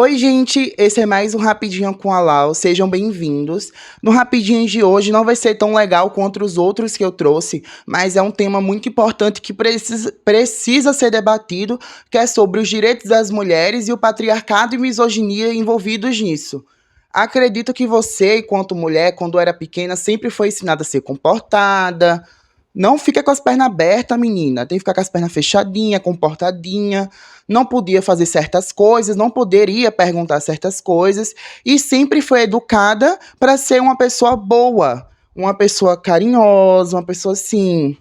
Oi, gente, esse é mais um Rapidinho com a Lau, sejam bem-vindos. No Rapidinho de hoje não vai ser tão legal quanto os outros que eu trouxe, mas é um tema muito importante que precisa ser debatido, que é sobre os direitos das mulheres e o patriarcado e misoginia envolvidos nisso. Acredito que você, enquanto mulher, quando era pequena, sempre foi ensinada a ser comportada. Não fica com as pernas abertas, menina. Tem que ficar com as pernas fechadinhas, comportadinha. Não podia fazer certas coisas, não poderia perguntar certas coisas. E sempre foi educada para ser uma pessoa boa, uma pessoa carinhosa, uma pessoa assim,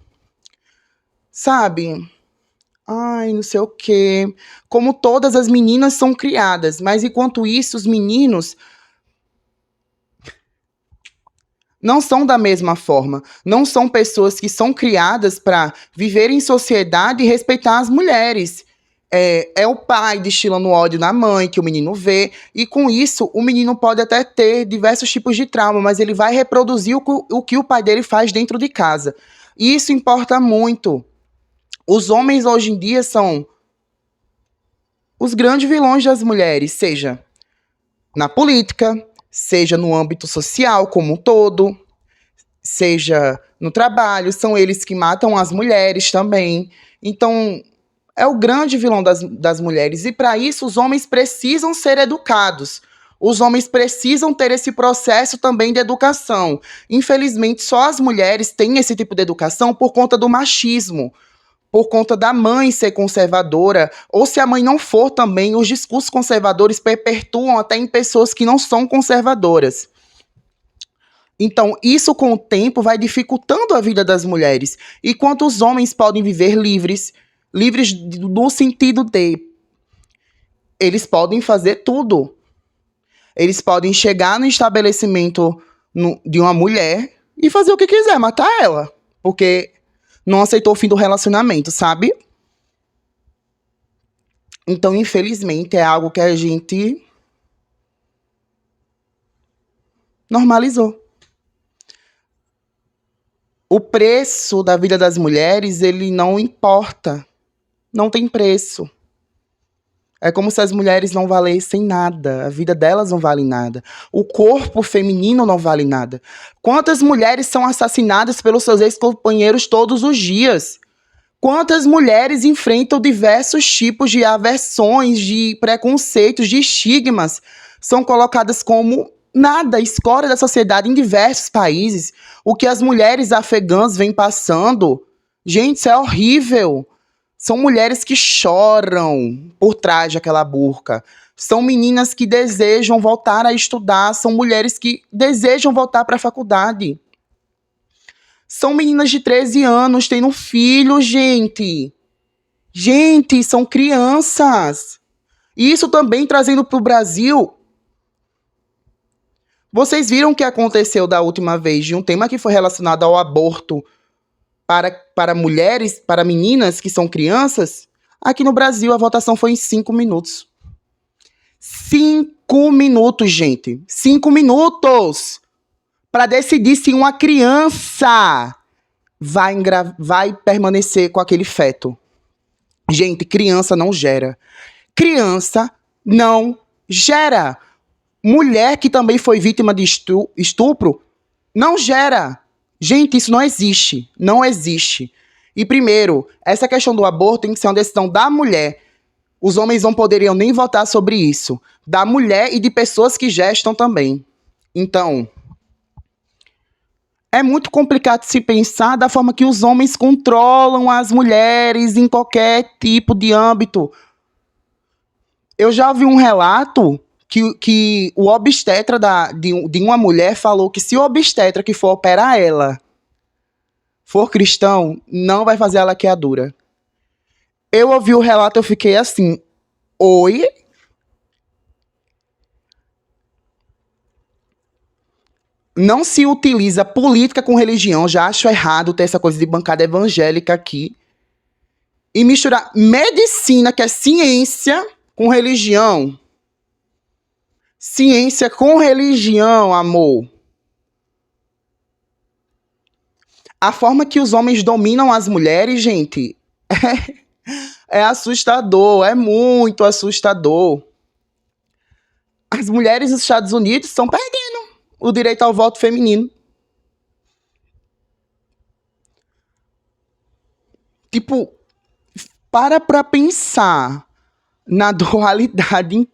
sabe? Ai, não sei o quê. Como todas as meninas são criadas, mas enquanto isso, os meninos não são da mesma forma. Não são pessoas que são criadas para viver em sociedade e respeitar as mulheres. É o pai destilando ódio na mãe, que o menino vê, e com isso o menino pode até ter diversos tipos de trauma, mas ele vai reproduzir o que o pai dele faz dentro de casa. E isso importa muito. Os homens hoje em dia são os grandes vilões das mulheres, seja na política, seja no âmbito social como um todo, seja no trabalho, são eles que matam as mulheres também. Então, é o grande vilão das mulheres. E para isso, os homens precisam ser educados. Os homens precisam ter esse processo também de educação. Infelizmente, só as mulheres têm esse tipo de educação por conta do machismo, por conta da mãe ser conservadora, ou se a mãe não for também, os discursos conservadores perpetuam até em pessoas que não são conservadoras. Então, isso com o tempo vai dificultando a vida das mulheres. Enquanto os homens podem viver livres, livres no sentido de eles podem fazer tudo. Eles podem chegar no estabelecimento de uma mulher e fazer o que quiser, matar ela. Porque não aceitou o fim do relacionamento, sabe? Então, infelizmente, é algo que a gente normalizou. O preço da vida das mulheres, ele não importa. Não tem preço. É como se as mulheres não valessem nada. A vida delas não vale nada. O corpo feminino não vale nada. Quantas mulheres são assassinadas pelos seus ex-companheiros todos os dias? Quantas mulheres enfrentam diversos tipos de aversões, de preconceitos, de estigmas, são colocadas como nada, escória da sociedade em diversos países. O que as mulheres afegãs vêm passando, gente, isso é horrível. São mulheres que choram por trás daquela burca. São meninas que desejam voltar a estudar, são mulheres que desejam voltar para a faculdade. São meninas de 13 anos tendo filho, gente. Gente, são crianças. E isso também trazendo para o Brasil. Vocês viram o que aconteceu da última vez de um tema que foi relacionado ao aborto para mulheres, para meninas que são crianças? Aqui no Brasil, a votação foi em 5 minutos. 5 minutos, gente. 5 minutos! Para decidir se uma criança vai permanecer com aquele feto. Gente, criança não gera. Criança não gera. Mulher que também foi vítima de estupro não gera. Gente, isso não existe. Não existe. E primeiro, essa questão do aborto tem que ser uma decisão da mulher. Os homens não poderiam nem votar sobre isso. Da mulher e de pessoas que gestam também. Então, é muito complicado se pensar da forma que os homens controlam as mulheres em qualquer tipo de âmbito. Eu já vi um relato que o obstetra de uma mulher falou que se o obstetra que for operar ela for cristão, não vai fazer a laqueadura. Eu ouvi o relato, eu fiquei assim, oi? Não se utiliza política com religião, já acho errado ter essa coisa de bancada evangélica aqui. E misturar medicina, que é ciência, com religião. Ciência com religião, amor. A forma que os homens dominam as mulheres, gente, é assustador, é muito assustador. As mulheres dos Estados Unidos estão perdendo o direito ao voto feminino. Tipo, para pensar na dualidade.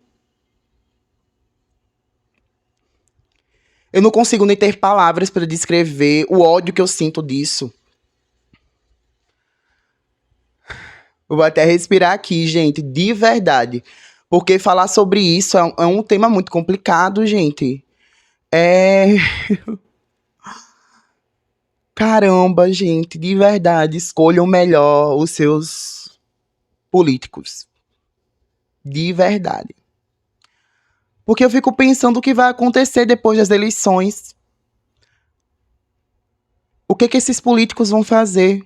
Eu não consigo nem ter palavras para descrever o ódio que eu sinto disso. Eu vou até respirar aqui, gente, de verdade. Porque falar sobre isso é um tema muito complicado, gente. É. Caramba, gente, de verdade, escolham melhor os seus políticos. De verdade. Porque eu fico pensando o que vai acontecer depois das eleições. O que esses políticos vão fazer?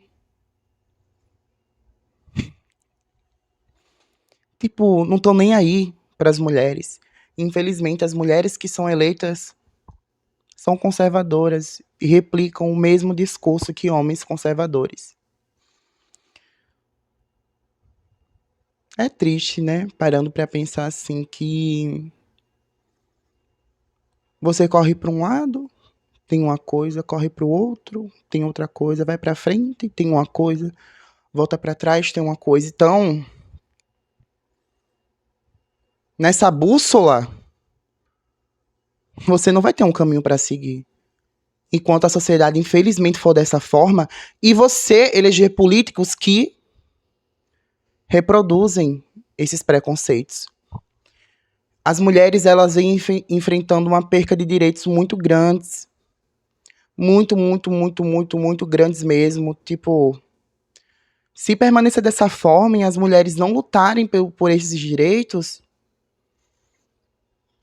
Tipo, não tô nem aí para as mulheres. Infelizmente, as mulheres que são eleitas são conservadoras e replicam o mesmo discurso que homens conservadores. É triste, né? Parando para pensar assim que você corre para um lado, tem uma coisa, corre para o outro, tem outra coisa, vai para frente, tem uma coisa, volta para trás, tem uma coisa. Então, nessa bússola, você não vai ter um caminho para seguir. Enquanto a sociedade, infelizmente, for dessa forma, e você eleger políticos que reproduzem esses preconceitos. As mulheres, elas vêm enfrentando uma perca de direitos muito grandes. Muito, muito, muito, muito, muito grandes mesmo. Tipo, se permanecer dessa forma e as mulheres não lutarem por esses direitos,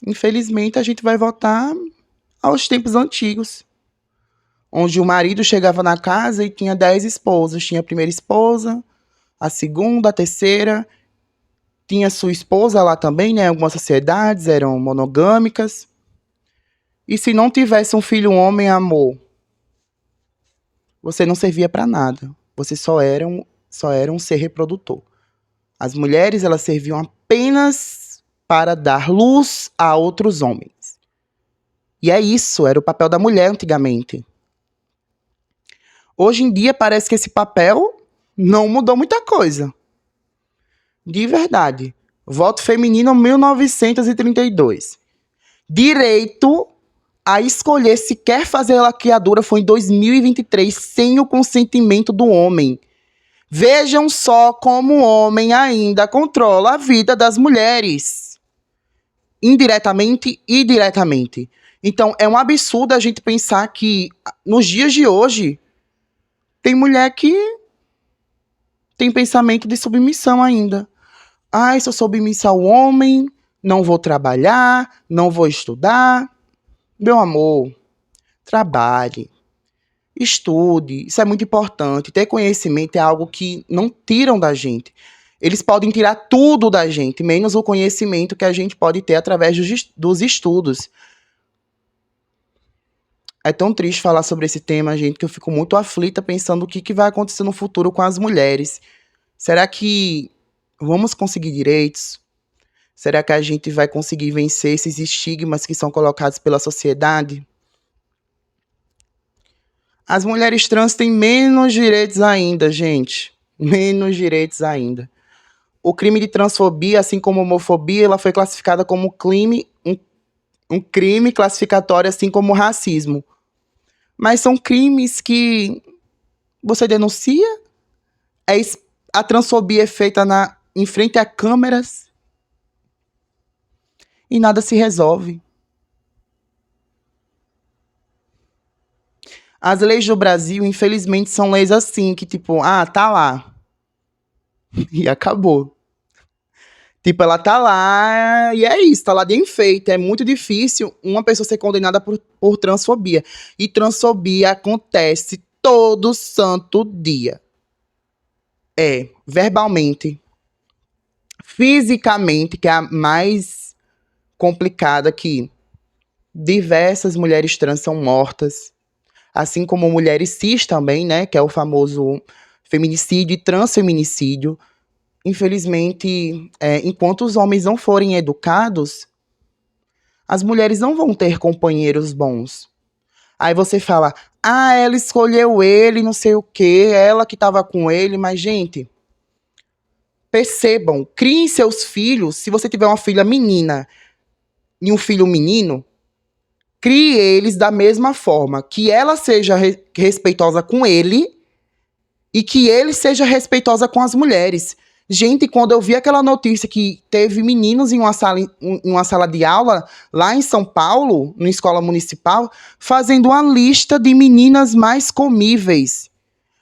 infelizmente a gente vai voltar aos tempos antigos, onde o marido chegava na casa e tinha 10 esposas. Tinha a primeira esposa, a segunda, a terceira, tinha sua esposa lá também, né? Algumas sociedades eram monogâmicas. E se não tivesse um filho homem, amor, você não servia para nada. Você só era um ser reprodutor. As mulheres, elas serviam apenas para dar luz a outros homens. E é isso, era o papel da mulher antigamente. Hoje em dia parece que esse papel não mudou muita coisa. De verdade. Voto feminino 1932. Direito a escolher se quer fazer laqueadura foi em 2023 sem o consentimento do homem. Vejam só como o homem ainda controla a vida das mulheres. Indiretamente e diretamente. Então, é um absurdo a gente pensar que, nos dias de hoje, tem mulher que tem pensamento de submissão ainda. Ai, se eu submissa ao homem, não vou trabalhar, não vou estudar. Meu amor, trabalhe, estude. Isso é muito importante. Ter conhecimento é algo que não tiram da gente. Eles podem tirar tudo da gente, menos o conhecimento que a gente pode ter através dos estudos. É tão triste falar sobre esse tema, gente, que eu fico muito aflita pensando o que vai acontecer no futuro com as mulheres. Será que vamos conseguir direitos? Será que a gente vai conseguir vencer esses estigmas que são colocados pela sociedade? As mulheres trans têm menos direitos ainda, gente. Menos direitos ainda. O crime de transfobia, assim como a homofobia, ela foi classificada como um crime classificatório, assim como o racismo. Mas são crimes que você denuncia, a transfobia é feita em frente a câmeras e nada se resolve. As leis do Brasil, infelizmente, são leis assim, que tipo, tá lá. E acabou. Tipo, ela tá lá e é isso, tá lá de enfeite. É muito difícil uma pessoa ser condenada por transfobia. E transfobia acontece todo santo dia. Verbalmente. Fisicamente, que é a mais complicada, que diversas mulheres trans são mortas. Assim como mulheres cis também, né? Que é o famoso feminicídio e transfeminicídio. Infelizmente, enquanto os homens não forem educados, as mulheres não vão ter companheiros bons. Aí você fala, ela escolheu ele, não sei o quê, ela que estava com ele, mas, gente, percebam, criem seus filhos, se você tiver uma filha menina e um filho menino, crie eles da mesma forma, que ela seja respeitosa com ele e que ele seja respeitosa com as mulheres. Gente, quando eu vi aquela notícia que teve meninos em uma sala de aula, lá em São Paulo, na escola municipal, fazendo uma lista de meninas mais comíveis.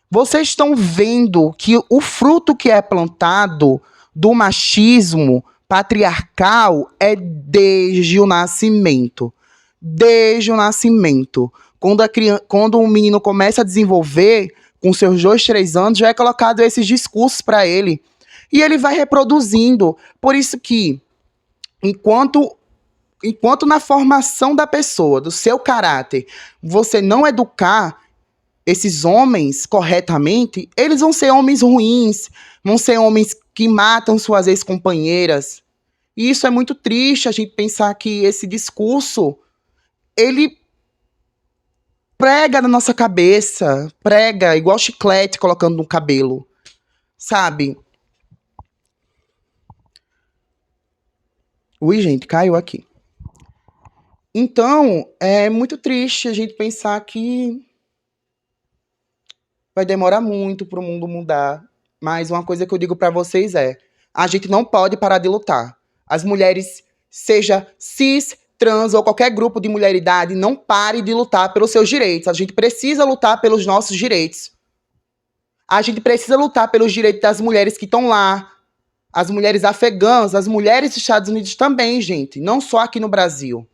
Vocês estão vendo que o fruto que é plantado do machismo patriarcal é desde o nascimento. Desde o nascimento. Quando um menino começa a desenvolver, com seus 2, 3 anos, já é colocado esses discursos para ele. E ele vai reproduzindo. Por isso que, enquanto na formação da pessoa, do seu caráter, você não educar esses homens corretamente, eles vão ser homens ruins, vão ser homens que matam suas ex-companheiras. E isso é muito triste, a gente pensar que esse discurso, ele prega na nossa cabeça, prega igual chiclete colocando no cabelo, sabe? Ui, gente, caiu aqui. Então, é muito triste a gente pensar que vai demorar muito para o mundo mudar. Mas uma coisa que eu digo para vocês é: a gente não pode parar de lutar. As mulheres, seja cis, trans ou qualquer grupo de mulheridade, não pare de lutar pelos seus direitos. A gente precisa lutar pelos nossos direitos. A gente precisa lutar pelos direitos das mulheres que estão lá, as mulheres afegãs, as mulheres dos Estados Unidos também, gente, não só aqui no Brasil.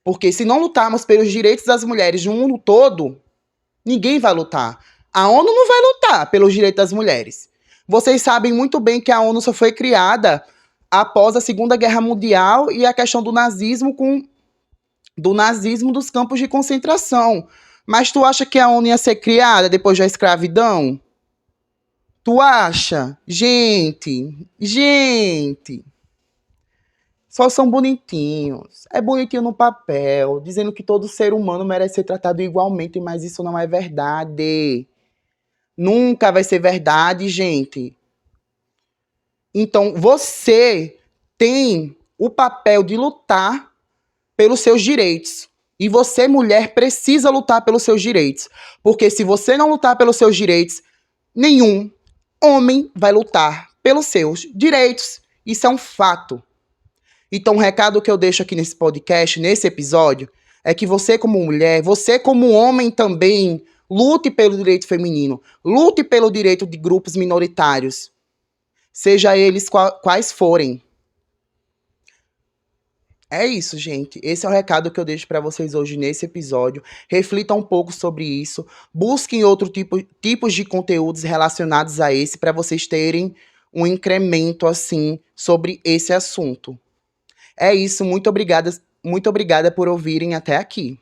Porque se não lutarmos pelos direitos das mulheres no mundo todo, ninguém vai lutar. A ONU não vai lutar pelos direitos das mulheres. Vocês sabem muito bem que a ONU só foi criada após a Segunda Guerra Mundial e a questão do nazismo dos campos de concentração. Mas tu acha que a ONU ia ser criada depois da escravidão? Tu acha? Gente. Só são bonitinhos. É bonitinho no papel, dizendo que todo ser humano merece ser tratado igualmente, mas isso não é verdade. Nunca vai ser verdade, gente. Então, você tem o papel de lutar pelos seus direitos. E você, mulher, precisa lutar pelos seus direitos. Porque se você não lutar pelos seus direitos, nenhum homem vai lutar pelos seus direitos. Isso é um fato. Então, o recado que eu deixo aqui nesse podcast, nesse episódio, é que você como mulher, você como homem também, lute pelo direito feminino, lute pelo direito de grupos minoritários, seja eles quais forem. É isso, gente. Esse é o recado que eu deixo para vocês hoje nesse episódio. Reflitam um pouco sobre isso. Busquem tipos de conteúdos relacionados a esse para vocês terem um incremento assim sobre esse assunto. É isso, muito obrigada por ouvirem até aqui.